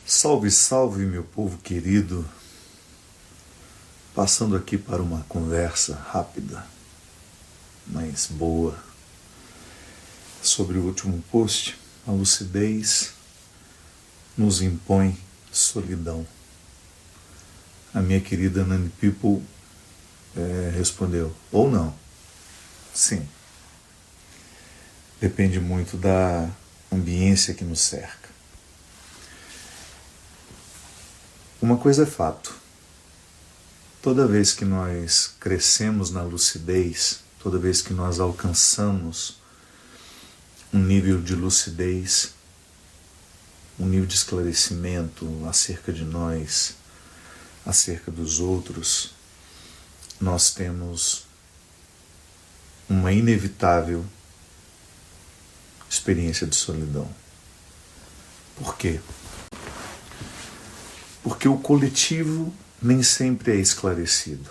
Salve, salve, meu povo querido, passando aqui para uma conversa rápida, mas boa, sobre o último post. A lucidez nos impõe solidão. A minha querida Nani People respondeu, ou não. Sim, depende muito da ambiência que nos cerca. Uma coisa é fato, toda vez que nós crescemos na lucidez, toda vez que nós alcançamos um nível de lucidez, um nível de esclarecimento acerca de nós, acerca dos outros, nós temos uma inevitável experiência de solidão. Por quê? Porque o coletivo nem sempre é esclarecido.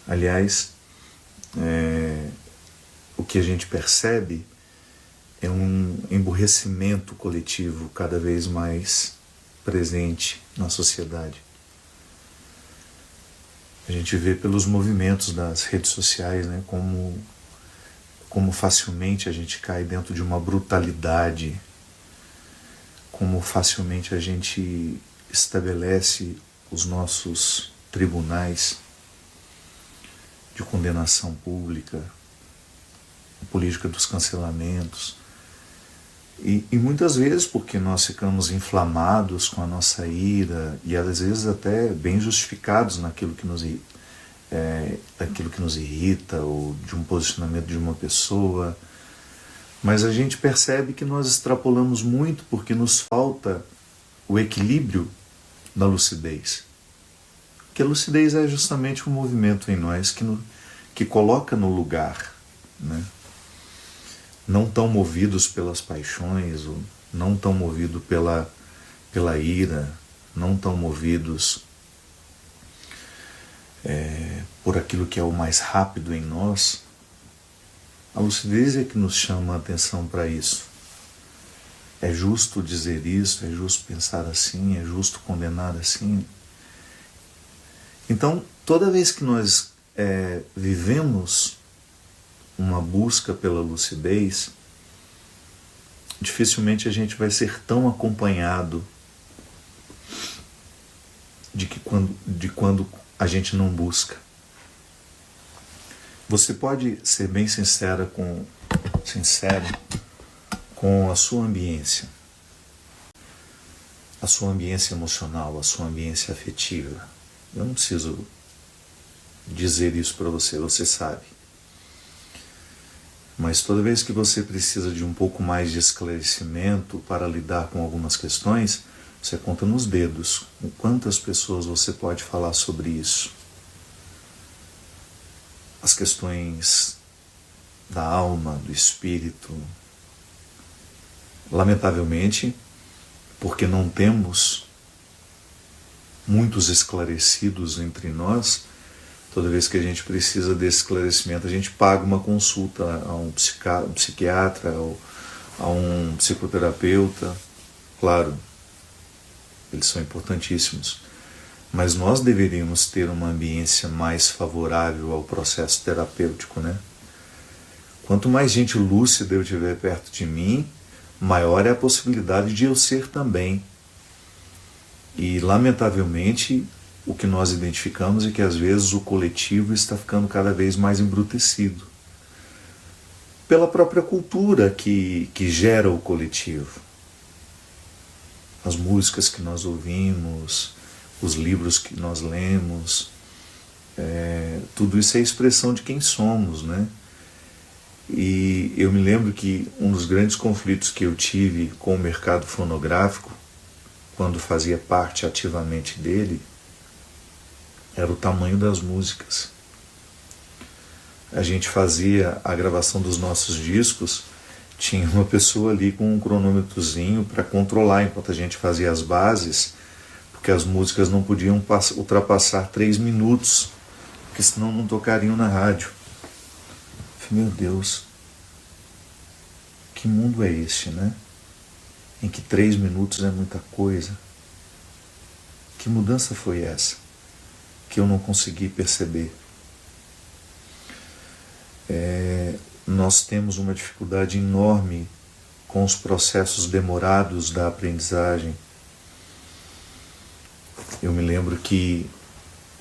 Aliás, o que a gente percebe é um emburrecimento coletivo cada vez mais presente na sociedade. A gente vê pelos movimentos das redes sociais, né, como facilmente a gente cai dentro de uma brutalidade, como facilmente a gente estabelece os nossos tribunais de condenação pública, a política dos cancelamentos. E muitas vezes porque nós ficamos inflamados com a nossa ira e às vezes até bem justificados naquilo que nos irrita ou de um posicionamento de uma pessoa. Mas a gente percebe que nós extrapolamos muito porque nos falta o equilíbrio da lucidez. Porque a lucidez é justamente um movimento em nós que coloca no lugar, né? Não tão movidos pelas paixões, ou não tão movidos pela ira, não tão movidos por aquilo que é o mais rápido em nós. A lucidez é que nos chama a atenção para isso. É justo dizer isso, é justo pensar assim, é justo condenar assim. Então, toda vez que nós vivemos uma busca pela lucidez, dificilmente a gente vai ser tão acompanhado de quando a gente não busca. Você pode ser bem sincero com a sua ambiência emocional, a sua ambiência afetiva. Eu não preciso dizer isso para você, você sabe. Mas toda vez que você precisa de um pouco mais de esclarecimento para lidar com algumas questões, você conta nos dedos com quantas pessoas você pode falar sobre isso. As questões da alma, do espírito. Lamentavelmente, porque não temos muitos esclarecidos entre nós, toda vez que a gente precisa desse esclarecimento, a gente paga uma consulta a um psiquiatra ou a um psicoterapeuta. Claro, eles são importantíssimos. Mas nós deveríamos ter uma ambiência mais favorável ao processo terapêutico, né? Quanto mais gente lúcida eu tiver perto de mim, maior é a possibilidade de eu ser também. E, lamentavelmente, o que nós identificamos é que, às vezes, o coletivo está ficando cada vez mais embrutecido. Pela própria cultura que gera o coletivo. As músicas que nós ouvimos, os livros que nós lemos, tudo isso é expressão de quem somos, né? E eu me lembro que um dos grandes conflitos que eu tive com o mercado fonográfico, quando fazia parte ativamente dele, era o tamanho das músicas. A gente fazia a gravação dos nossos discos, tinha uma pessoa ali com um cronômetrozinho para controlar enquanto a gente fazia as bases, porque as músicas não podiam ultrapassar 3 minutos, porque senão não tocariam na rádio. Meu Deus, que mundo é este, né? em que 3 minutos é muita coisa. Que mudança foi essa que eu não consegui perceber? Nós temos uma dificuldade enorme com os processos demorados da aprendizagem. Eu me lembro que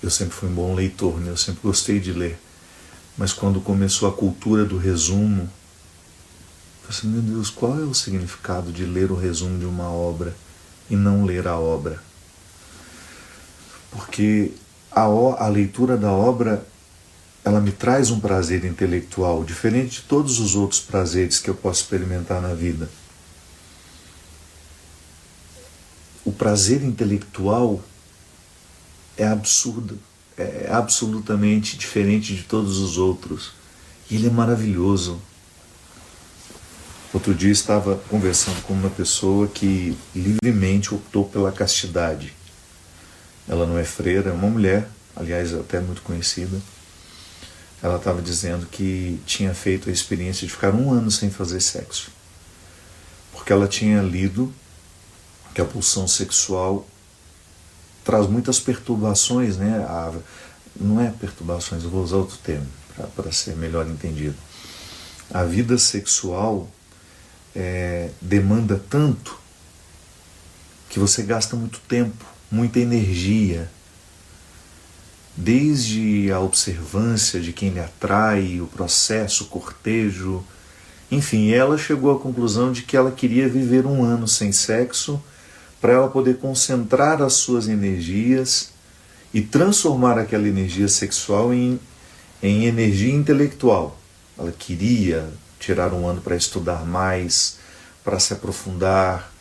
eu sempre fui um bom leitor, né? Eu sempre gostei de ler. Mas quando começou a cultura do resumo, eu falei assim, meu Deus, qual é o significado de ler o resumo de uma obra e não ler a obra? Porque a leitura da obra, ela me traz um prazer intelectual, diferente de todos os outros prazeres que eu posso experimentar na vida. O prazer intelectual é absurdo, é absolutamente diferente de todos os outros. E ele é maravilhoso. Outro dia estava conversando com uma pessoa que livremente optou pela castidade. Ela não é freira, é uma mulher, aliás, até muito conhecida. Ela estava dizendo que tinha feito a experiência de ficar 1 ano sem fazer sexo. Porque ela tinha lido que a pulsão sexual traz muitas perturbações, né? Não é perturbações, eu vou usar outro termo para ser melhor entendido. A vida sexual demanda tanto que você gasta muito tempo, muita energia, desde a observância de quem lhe atrai, o processo, o cortejo, enfim, ela chegou à conclusão de que ela queria viver 1 ano sem sexo para ela poder concentrar as suas energias e transformar aquela energia sexual em energia intelectual. Ela queria tirar 1 ano para estudar mais, para se aprofundar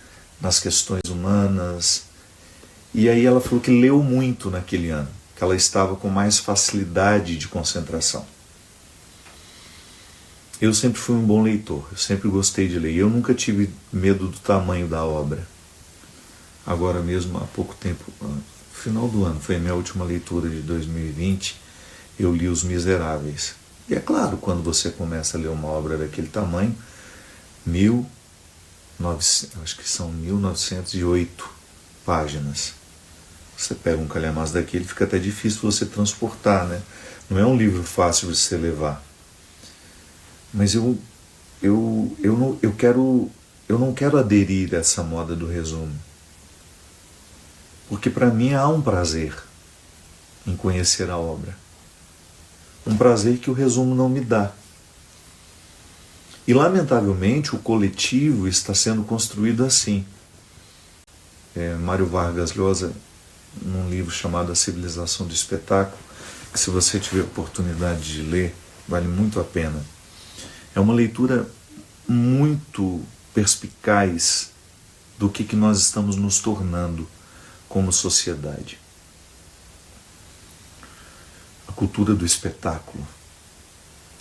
nas questões humanas. E aí ela falou que leu muito naquele ano, que ela estava com mais facilidade de concentração. Eu sempre fui um bom leitor, eu sempre gostei de ler. Eu nunca tive medo do tamanho da obra. Agora mesmo, há pouco tempo, no final do ano, foi a minha última leitura de 2020, eu li Os Miseráveis. E é claro, quando você começa a ler uma obra daquele tamanho, acho que são 1908 páginas. Você pega um calhamaço daquele, fica até difícil você transportar, né? Não é um livro fácil de você levar. Mas eu não quero aderir a essa moda do resumo. Porque para mim há um prazer em conhecer a obra. Um prazer que o resumo não me dá. E lamentavelmente o coletivo está sendo construído assim. Mário Vargas Llosa, num livro chamado A Civilização do Espetáculo, que se você tiver oportunidade de ler, vale muito a pena. É uma leitura muito perspicaz do que nós estamos nos tornando como sociedade. A cultura do espetáculo,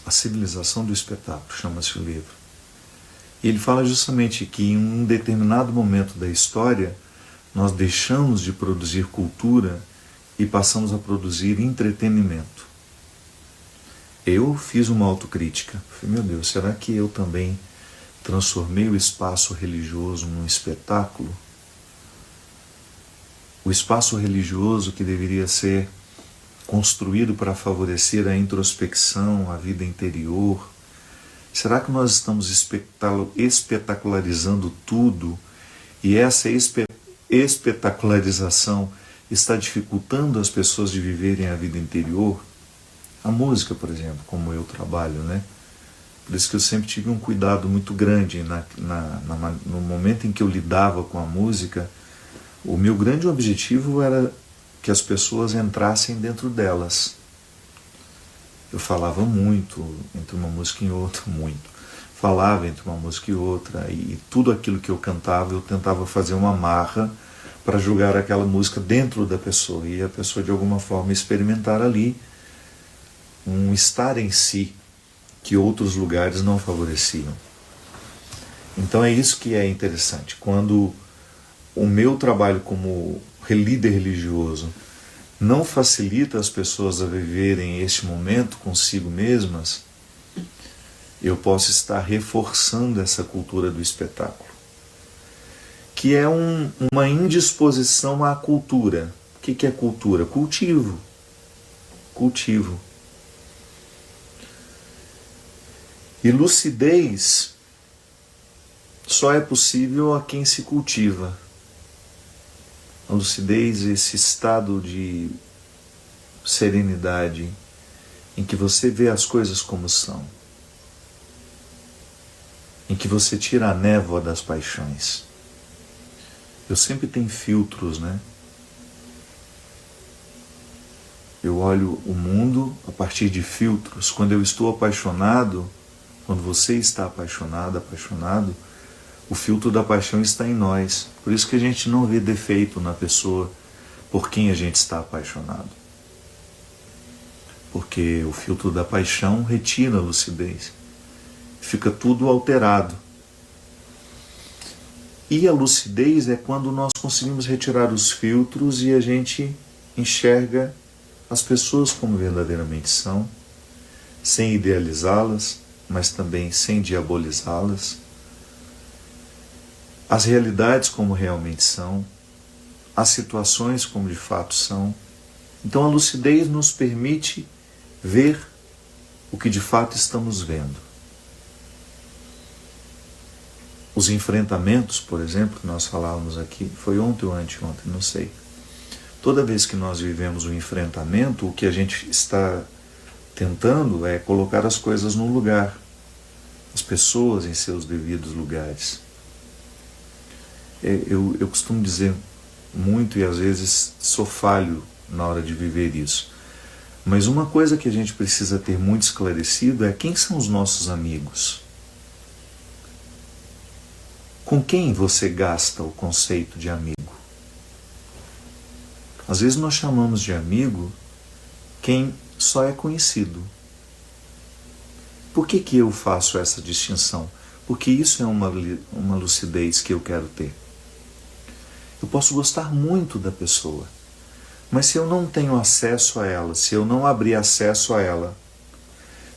a civilização do espetáculo, chama-se o livro. E ele fala justamente que em um determinado momento da história nós deixamos de produzir cultura e passamos a produzir entretenimento. Eu fiz uma autocrítica. Falei, meu Deus, será que eu também transformei o espaço religioso num espetáculo? O espaço religioso que deveria ser construído para favorecer a introspecção, a vida interior. Será que nós estamos espetacularizando tudo e essa espetacularização está dificultando as pessoas de viverem a vida interior? A música, por exemplo, como eu trabalho, né? Por isso que eu sempre tive um cuidado muito grande no momento em que eu lidava com a música. O meu grande objetivo era que as pessoas entrassem dentro delas. Eu falava muito entre uma música e outra, muito. Falava entre uma música e outra, e tudo aquilo que eu cantava, eu tentava fazer uma amarra para jogar aquela música dentro da pessoa, e a pessoa de alguma forma experimentar ali um estar em si que outros lugares não favoreciam. Então é isso que é interessante. Quando o meu trabalho como líder religioso não facilita as pessoas a viverem este momento consigo mesmas, eu posso estar reforçando essa cultura do espetáculo. que é uma indisposição à cultura. O que é cultura? Cultivo. Cultivo. E lucidez só é possível a quem se cultiva. A lucidez, esse estado de serenidade em que você vê as coisas como são, em que você tira a névoa das paixões. Eu sempre tenho filtros, né? Eu olho o mundo a partir de filtros. Quando eu estou apaixonado, quando você está apaixonado, o filtro da paixão está em nós. Por isso que a gente não vê defeito na pessoa por quem a gente está apaixonado. Porque o filtro da paixão retira a lucidez. Fica tudo alterado. E a lucidez é quando nós conseguimos retirar os filtros e a gente enxerga as pessoas como verdadeiramente são, sem idealizá-las, mas também sem diabolizá-las, as realidades como realmente são, as situações como de fato são. Então a lucidez nos permite ver o que de fato estamos vendo. Os enfrentamentos, por exemplo, que nós falávamos aqui, foi ontem ou anteontem, não sei. Toda vez que nós vivemos um enfrentamento, o que a gente está tentando é colocar as coisas no lugar, as pessoas em seus devidos lugares. Eu costumo dizer muito e às vezes sou falho na hora de viver isso. Mas uma coisa que a gente precisa ter muito esclarecido é quem são os nossos amigos. Com quem você gasta o conceito de amigo? Às vezes nós chamamos de amigo quem só é conhecido. Por que eu faço essa distinção? Porque isso é uma lucidez que eu quero ter. Eu posso gostar muito da pessoa, mas se eu não tenho acesso a ela, se eu não abrir acesso a ela,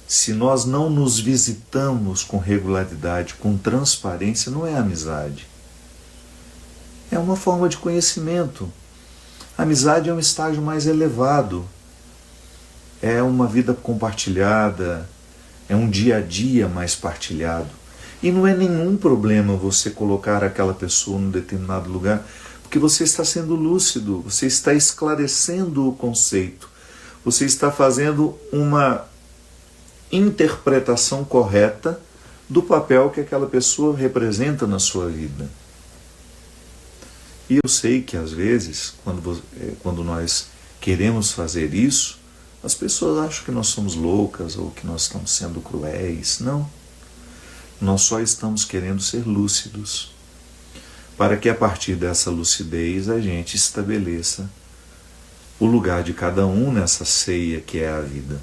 se nós não nos visitamos com regularidade, com transparência, não é amizade. É uma forma de conhecimento. A amizade é um estágio mais elevado. É uma vida compartilhada, é um dia a dia mais partilhado. E não é nenhum problema você colocar aquela pessoa num determinado lugar, porque você está sendo lúcido, você está esclarecendo o conceito, você está fazendo uma interpretação correta do papel que aquela pessoa representa na sua vida. E eu sei que às vezes, quando nós queremos fazer isso, as pessoas acham que nós somos loucas ou que nós estamos sendo cruéis. Não. Nós só estamos querendo ser lúcidos, para que a partir dessa lucidez a gente estabeleça o lugar de cada um nessa ceia que é a vida.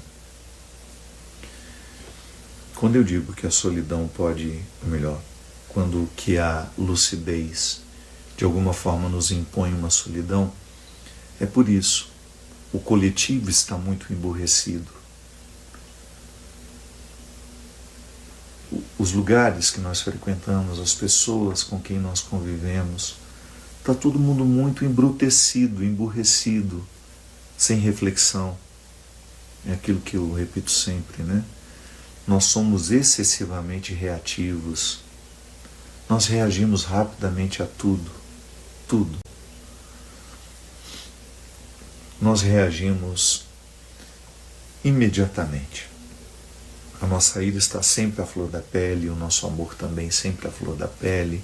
Quando eu digo que a solidão pode, ou melhor, quando que a lucidez de alguma forma nos impõe uma solidão, é por isso. O coletivo está muito emburrecido. Os lugares que nós frequentamos, as pessoas com quem nós convivemos, está todo mundo muito embrutecido, emburrecido, sem reflexão. É aquilo que eu repito sempre, né? Nós somos excessivamente reativos. Nós reagimos rapidamente a tudo. Tudo. Nós reagimos imediatamente. A nossa ira está sempre à flor da pele, o nosso amor também sempre à flor da pele.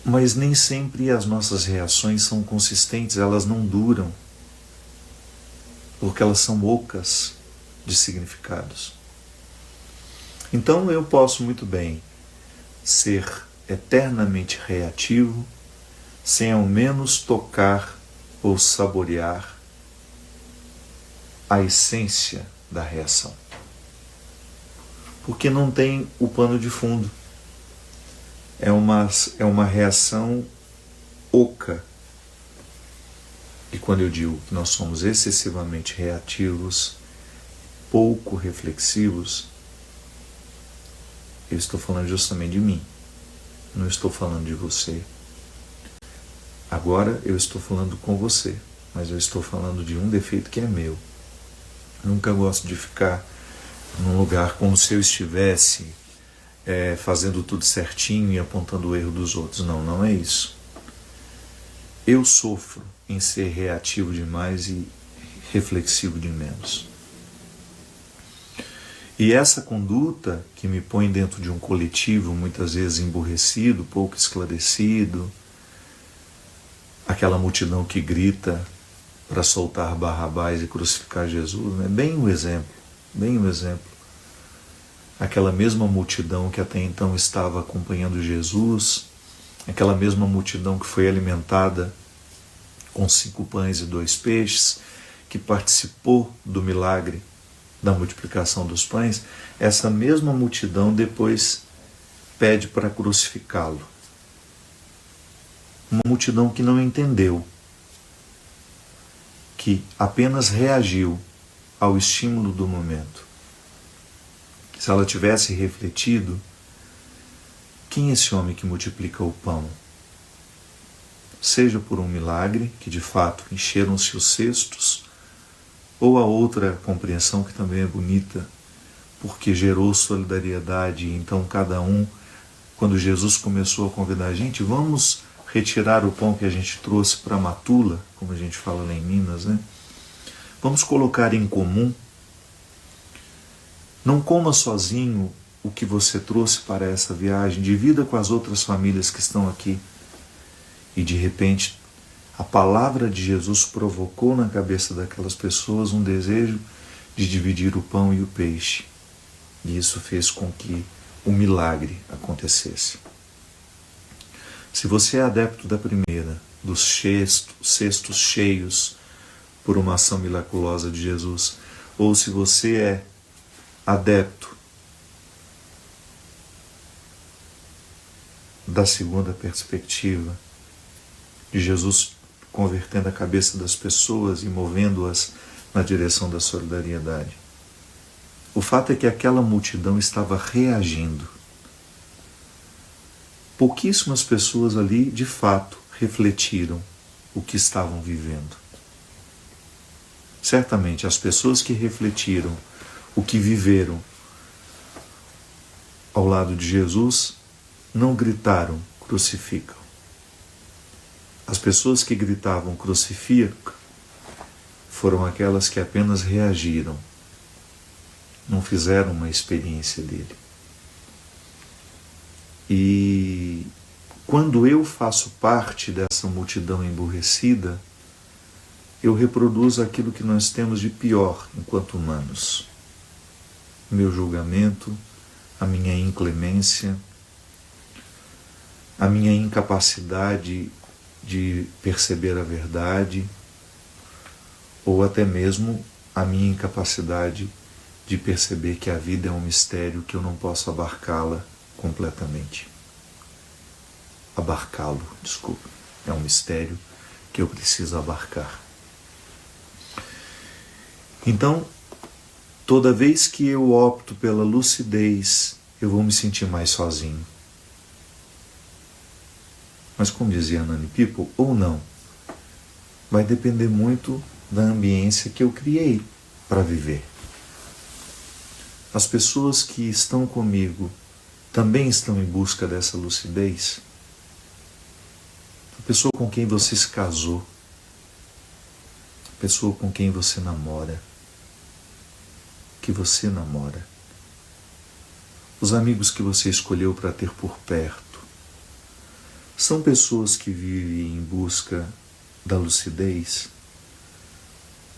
Mas nem sempre as nossas reações são consistentes, elas não duram, porque elas são ocas de significados. Então eu posso muito bem ser eternamente reativo, sem ao menos tocar ou saborear a essência da reação. Porque não tem o pano de fundo. É uma reação oca. E quando eu digo que nós somos excessivamente reativos, pouco reflexivos, eu estou falando justamente de mim. Não estou falando de você. Agora eu estou falando com você, mas eu estou falando de um defeito que é meu. Nunca gosto de ficar num lugar como se eu estivesse fazendo tudo certinho e apontando o erro dos outros. Não, não é isso. Eu sofro em ser reativo demais e reflexivo de menos. E essa conduta que me põe dentro de um coletivo, muitas vezes emburrecido, pouco esclarecido, aquela multidão que grita para soltar Barrabás e crucificar Jesus, né? Bem o exemplo, bem o exemplo. Aquela mesma multidão que até então estava acompanhando Jesus, aquela mesma multidão que foi alimentada com 5 pães e 2 peixes, que participou do milagre da multiplicação dos pães, essa mesma multidão depois pede para crucificá-lo. Uma multidão que não entendeu, que apenas reagiu ao estímulo do momento. Se ela tivesse refletido, quem é esse homem que multiplica o pão? Seja por um milagre, que de fato encheram-se os cestos, ou a outra compreensão que também é bonita, porque gerou solidariedade. Então cada um, quando Jesus começou a convidar a gente, vamos retirar o pão que a gente trouxe para Matula, como a gente fala lá em Minas, né? Vamos colocar em comum. Não coma sozinho o que você trouxe para essa viagem, divida com as outras famílias que estão aqui. E de repente, a palavra de Jesus provocou na cabeça daquelas pessoas um desejo de dividir o pão e o peixe. E isso fez com que o milagre acontecesse. Se você é adepto da primeira, dos cestos cheios por uma ação miraculosa de Jesus, ou se você é adepto da segunda perspectiva, de Jesus convertendo a cabeça das pessoas e movendo-as na direção da solidariedade. O fato é que aquela multidão estava reagindo. Pouquíssimas pessoas ali, de fato, refletiram o que estavam vivendo. Certamente, as pessoas que refletiram o que viveram ao lado de Jesus não gritaram, crucificam. As pessoas que gritavam, crucifica, foram aquelas que apenas reagiram, não fizeram uma experiência dele. E quando eu faço parte dessa multidão emburrecida, eu reproduzo aquilo que nós temos de pior enquanto humanos. O meu julgamento, a minha inclemência, a minha incapacidade de perceber a verdade, ou até mesmo a minha incapacidade de perceber que a vida é um mistério que eu não posso abarcá-la completamente. Abarcá-lo, desculpa. É um mistério que eu preciso abarcar. Então, toda vez que eu opto pela lucidez, eu vou me sentir mais sozinho. Mas como dizia Nani People, ou não, vai depender muito da ambiência que eu criei para viver. As pessoas que estão comigo também estão em busca dessa lucidez. A pessoa com quem você se casou, a pessoa com quem você namora, que você namora, os amigos que você escolheu para ter por perto, são pessoas que vivem em busca da lucidez?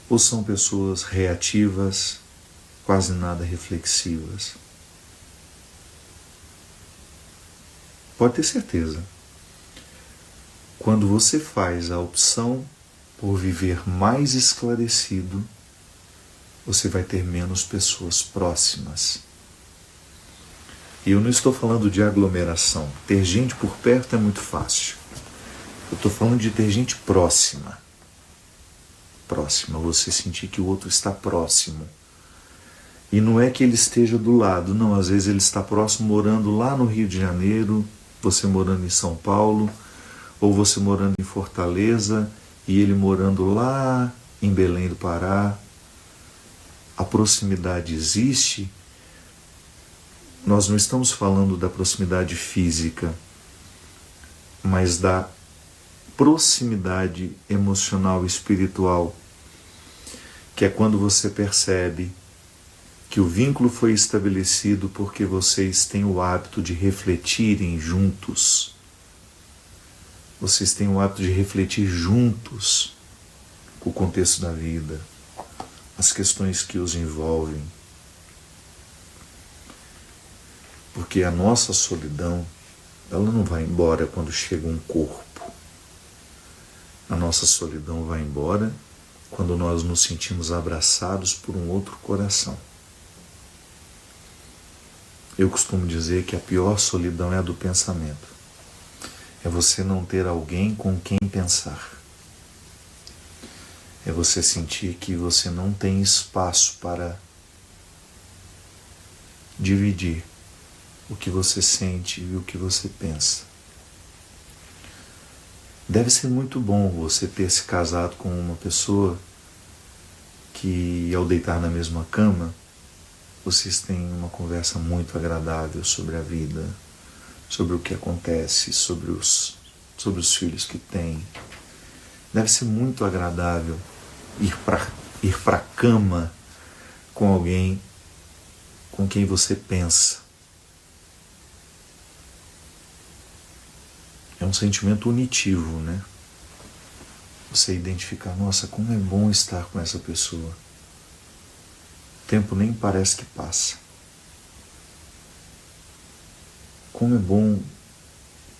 Ou são pessoas reativas, quase nada reflexivas? Pode ter certeza. Quando você faz a opção por viver mais esclarecido, você vai ter menos pessoas próximas. E eu não estou falando de aglomeração. Ter gente por perto é muito fácil. Eu estou falando de ter gente próxima. Próxima, você sentir que o outro está próximo. E não é que ele esteja do lado, não. Às vezes ele está próximo, morando lá no Rio de Janeiro, Você morando em São Paulo, ou você morando em Fortaleza e ele morando lá em Belém do Pará. A proximidade existe. Nós não estamos falando da proximidade física, mas da proximidade emocional e espiritual, que é quando você percebe que o vínculo foi estabelecido porque vocês têm o hábito de refletirem juntos. Vocês têm o hábito de refletir juntos o contexto da vida, as questões que os envolvem. Porque a nossa solidão, ela não vai embora quando chega um corpo. A nossa solidão vai embora quando nós nos sentimos abraçados por um outro coração. Eu costumo dizer que a pior solidão é a do pensamento. É você não ter alguém com quem pensar. É você sentir que você não tem espaço para dividir o que você sente e o que você pensa. Deve ser muito bom você ter se casado com uma pessoa que, ao deitar na mesma cama, vocês têm uma conversa muito agradável sobre a vida, sobre o que acontece, sobre os filhos que têm. Deve ser muito agradável ir para a cama com alguém com quem você pensa. É um sentimento unitivo, né? Você identificar, nossa, como é bom estar com essa pessoa. O tempo nem parece que passa. Como é bom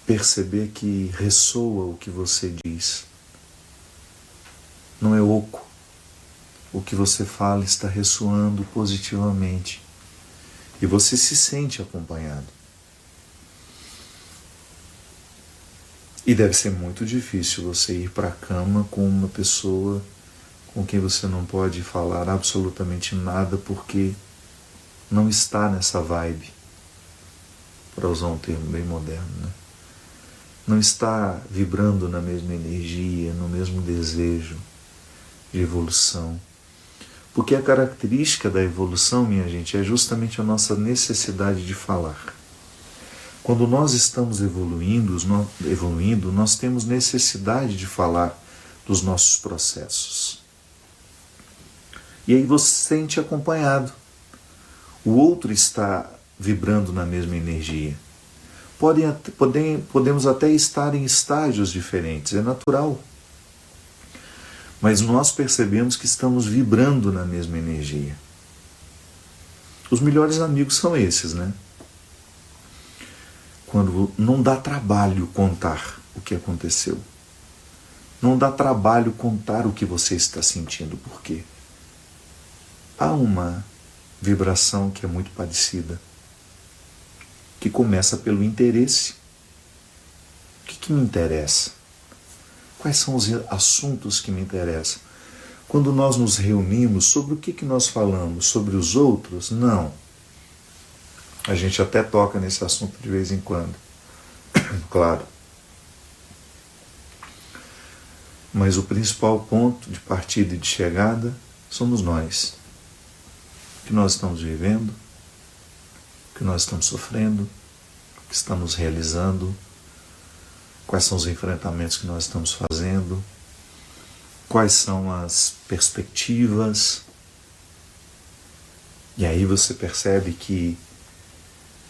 perceber que ressoa o que você diz. Não é oco. O que você fala está ressoando positivamente. E você se sente acompanhado. E deve ser muito difícil você ir para a cama com uma pessoa com quem você não pode falar absolutamente nada porque não está nessa vibe, para usar um termo bem moderno, né? Não está vibrando na mesma energia, no mesmo desejo de evolução. Porque a característica da evolução, minha gente, é justamente a nossa necessidade de falar. Quando nós estamos evoluindo, nós temos necessidade de falar dos nossos processos. E aí você se sente acompanhado. O outro está vibrando na mesma energia. Podemos até estar em estágios diferentes, é natural. Mas nós percebemos que estamos vibrando na mesma energia. Os melhores amigos são esses, né? Quando não dá trabalho contar o que aconteceu. Não dá trabalho contar o que você está sentindo. Por quê? Há uma vibração que é muito parecida, que começa pelo interesse. O que me interessa? Quais são os assuntos que me interessam? Quando nós nos reunimos, sobre o que nós falamos? Sobre os outros? Não. A gente até toca nesse assunto de vez em quando. Claro. Mas o principal ponto de partida e de chegada somos nós. O que nós estamos vivendo, o que nós estamos sofrendo, o que estamos realizando, quais são os enfrentamentos que nós estamos fazendo, quais são as perspectivas. E aí você percebe que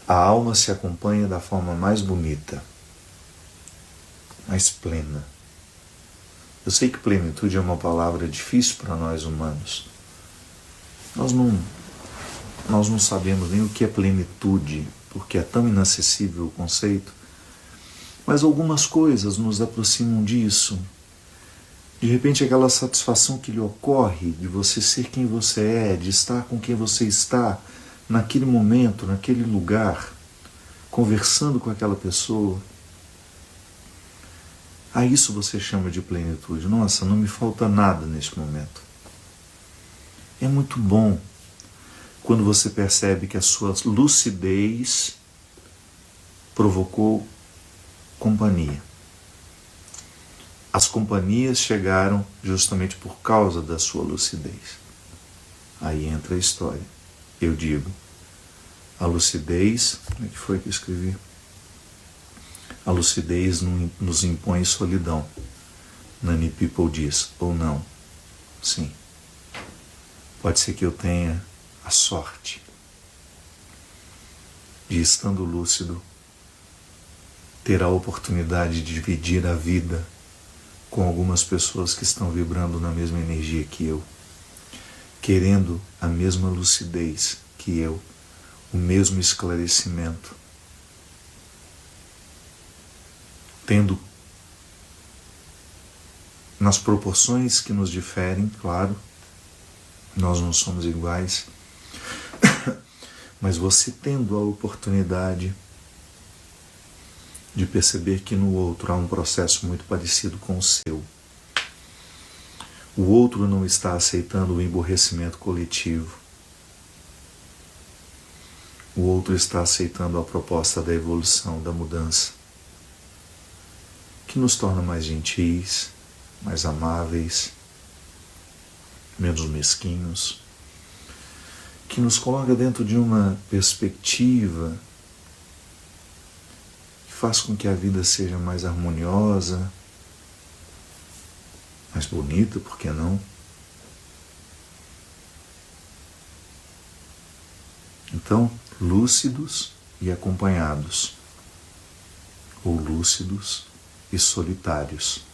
a alma se acompanha da forma mais bonita, mais plena. Eu sei que plenitude é uma palavra difícil para nós humanos. Nós não sabemos nem o que é plenitude, porque é tão inacessível o conceito. Mas algumas coisas nos aproximam disso. De repente aquela satisfação que lhe ocorre de você ser quem você é, de estar com quem você está, naquele momento, naquele lugar, conversando com aquela pessoa. A isso você chama de plenitude. Nossa, não me falta nada neste momento. É muito bom quando você percebe que a sua lucidez provocou companhia. As companhias chegaram justamente por causa da sua lucidez. Aí entra a história. Eu digo, a lucidez, como é que foi que eu escrevi? A lucidez nos impõe solidão. Nani People diz, ou não. Sim. Pode ser que eu tenha a sorte de, estando lúcido, ter a oportunidade de dividir a vida com algumas pessoas que estão vibrando na mesma energia que eu, querendo a mesma lucidez que eu, o mesmo esclarecimento, tendo nas proporções que nos diferem, claro, nós não somos iguais, mas você tendo a oportunidade de perceber que no outro há um processo muito parecido com o seu. O outro não está aceitando o emborrecimento coletivo. O outro está aceitando a proposta da evolução, da mudança, que nos torna mais gentis, mais amáveis, menos mesquinhos, que nos coloca dentro de uma perspectiva que faz com que a vida seja mais harmoniosa, mais bonita, por que não? Então, lúcidos e acompanhados, ou lúcidos e solitários.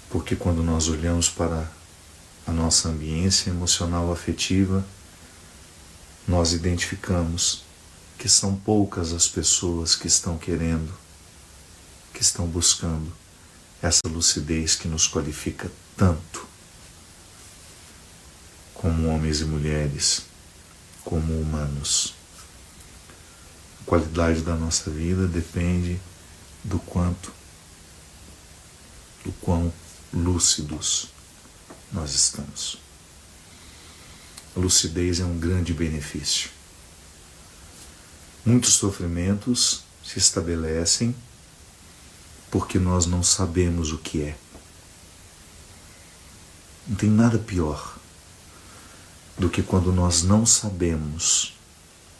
Porque quando nós olhamos para a nossa ambiência emocional afetiva, nós identificamos que são poucas as pessoas que estão querendo, que estão buscando essa lucidez que nos qualifica tanto, como homens e mulheres, como humanos. A qualidade da nossa vida depende do quão lúcidos nós estamos. A lucidez é um grande benefício. Muitos sofrimentos se estabelecem porque nós não sabemos o que é. Não tem nada pior do que quando nós não sabemos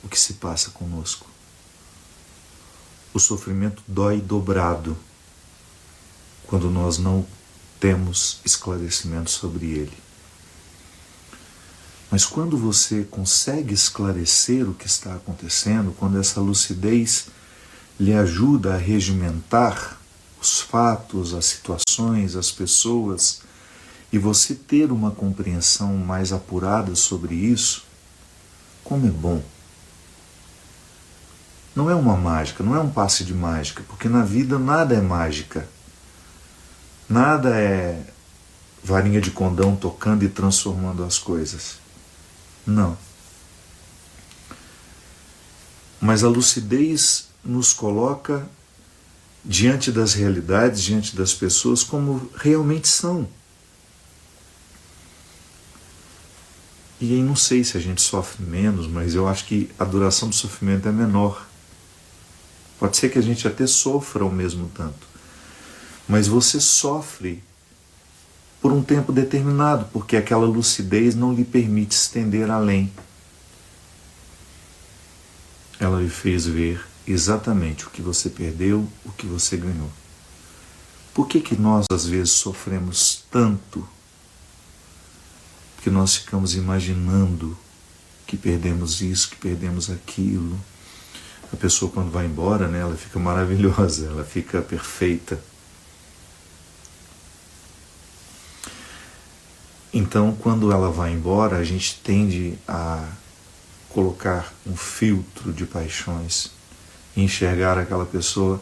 o que se passa conosco. O sofrimento dói dobrado quando nós não temos esclarecimento sobre ele. Mas quando você consegue esclarecer o que está acontecendo, quando essa lucidez lhe ajuda a regimentar os fatos, as situações, as pessoas, e você ter uma compreensão mais apurada sobre isso, como é bom. Não é uma mágica, não é um passe de mágica, porque na vida nada é mágica. Nada é varinha de condão tocando e transformando as coisas. Não. Mas a lucidez nos coloca diante das realidades, diante das pessoas, como realmente são. E aí não sei se a gente sofre menos, mas eu acho que a duração do sofrimento é menor. Pode ser que a gente até sofra ao mesmo tanto. Mas você sofre por um tempo determinado, porque aquela lucidez não lhe permite estender além. Ela lhe fez ver exatamente o que você perdeu, o que você ganhou. Por que nós às vezes sofremos tanto? Porque nós ficamos imaginando que perdemos isso, que perdemos aquilo. A pessoa quando vai embora, né, ela fica maravilhosa, ela fica perfeita. Então, quando ela vai embora, a gente tende a colocar um filtro de paixões, enxergar aquela pessoa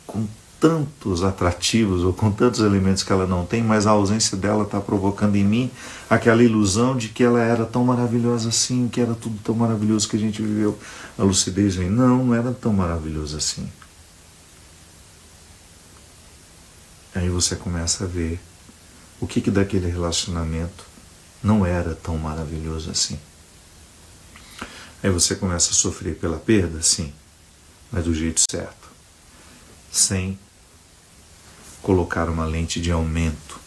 com tantos atrativos ou com tantos elementos que ela não tem, mas a ausência dela está provocando em mim aquela ilusão de que ela era tão maravilhosa assim, que era tudo tão maravilhoso que a gente viveu. A lucidez vem, não era tão maravilhoso assim. Aí você começa a ver o que daquele relacionamento não era tão maravilhoso assim. Aí você começa a sofrer pela perda, sim, mas do jeito certo, sem colocar uma lente de aumento,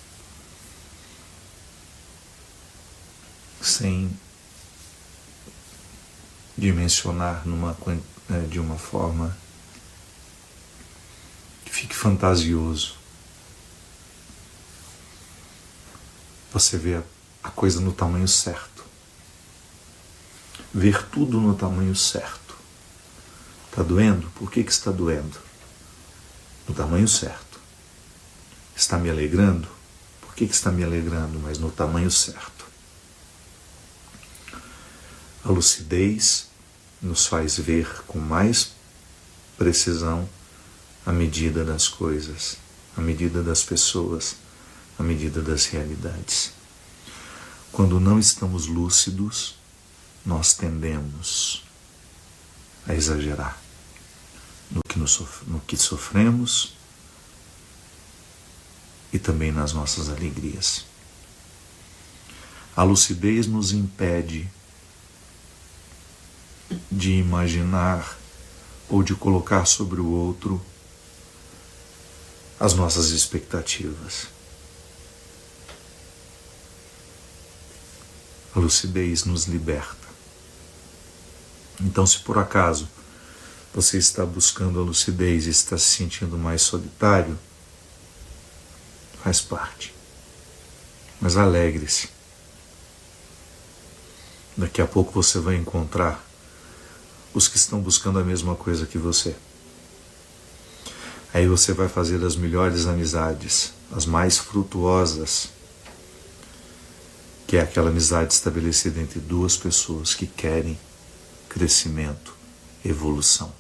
sem dimensionar de uma forma que fique fantasioso. Você vê a coisa no tamanho certo. Ver tudo no tamanho certo. Está doendo? Por que está doendo? No tamanho certo. Está me alegrando? Por que está me alegrando? Mas no tamanho certo. A lucidez nos faz ver com mais precisão a medida das coisas, a medida das pessoas, a medida das realidades. Quando não estamos lúcidos, nós tendemos a exagerar no que sofremos e também nas nossas alegrias. A lucidez nos impede de imaginar ou de colocar sobre o outro as nossas expectativas. A lucidez nos liberta. Então, se por acaso você está buscando a lucidez e está se sentindo mais solitário, faz parte. Mas alegre-se. Daqui a pouco você vai encontrar os que estão buscando a mesma coisa que você. Aí você vai fazer as melhores amizades, as mais frutuosas, que é aquela amizade estabelecida entre duas pessoas que querem crescimento, evolução.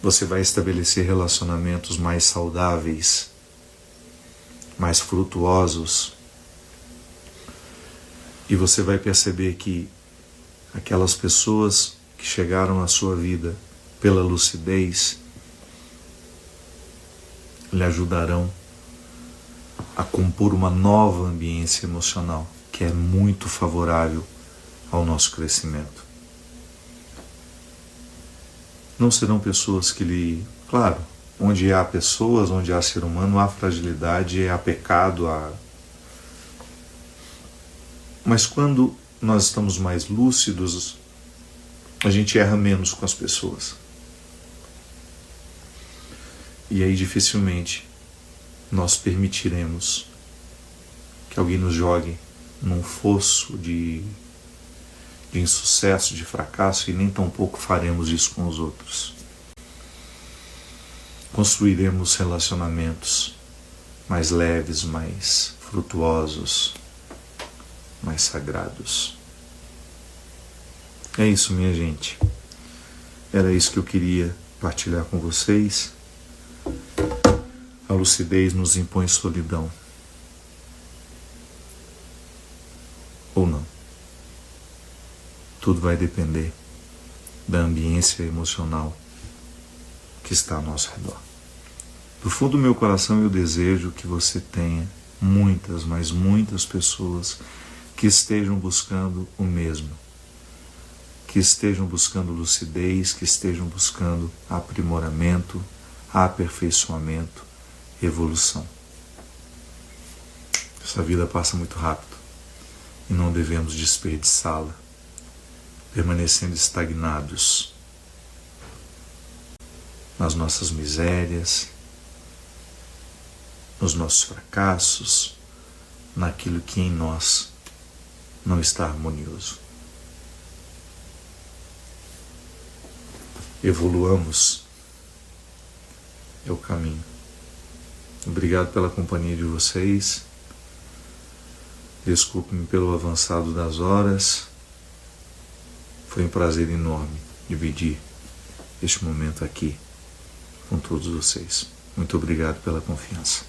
Você vai estabelecer relacionamentos mais saudáveis, mais frutuosos, e você vai perceber que aquelas pessoas que chegaram à sua vida pela lucidez lhe ajudarão a compor uma nova ambiência emocional que é muito favorável ao nosso crescimento. Não serão pessoas que claro, onde há pessoas, onde há ser humano, há fragilidade, há pecado, Mas quando nós estamos mais lúcidos, a gente erra menos com as pessoas. E aí dificilmente nós permitiremos que alguém nos jogue num fosso de insucesso, de fracasso, e nem tampouco faremos isso com os outros. Construiremos relacionamentos mais leves, mais frutuosos, mais sagrados. É isso, minha gente. Era isso que eu queria partilhar com vocês. A lucidez nos impõe solidão. Ou não. Tudo vai depender da ambiência emocional que está ao nosso redor. Do fundo do meu coração eu desejo que você tenha muitas, mas muitas pessoas que estejam buscando o mesmo, que estejam buscando lucidez, que estejam buscando aprimoramento, aperfeiçoamento, evolução. Essa vida passa muito rápido e não devemos desperdiçá-la, permanecendo estagnados nas nossas misérias, nos nossos fracassos, naquilo que em nós não está harmonioso. Evoluamos, é o caminho. Obrigado pela companhia de vocês. Desculpe-me pelo avançado das horas. Foi um prazer enorme dividir este momento aqui com todos vocês. Muito obrigado pela confiança.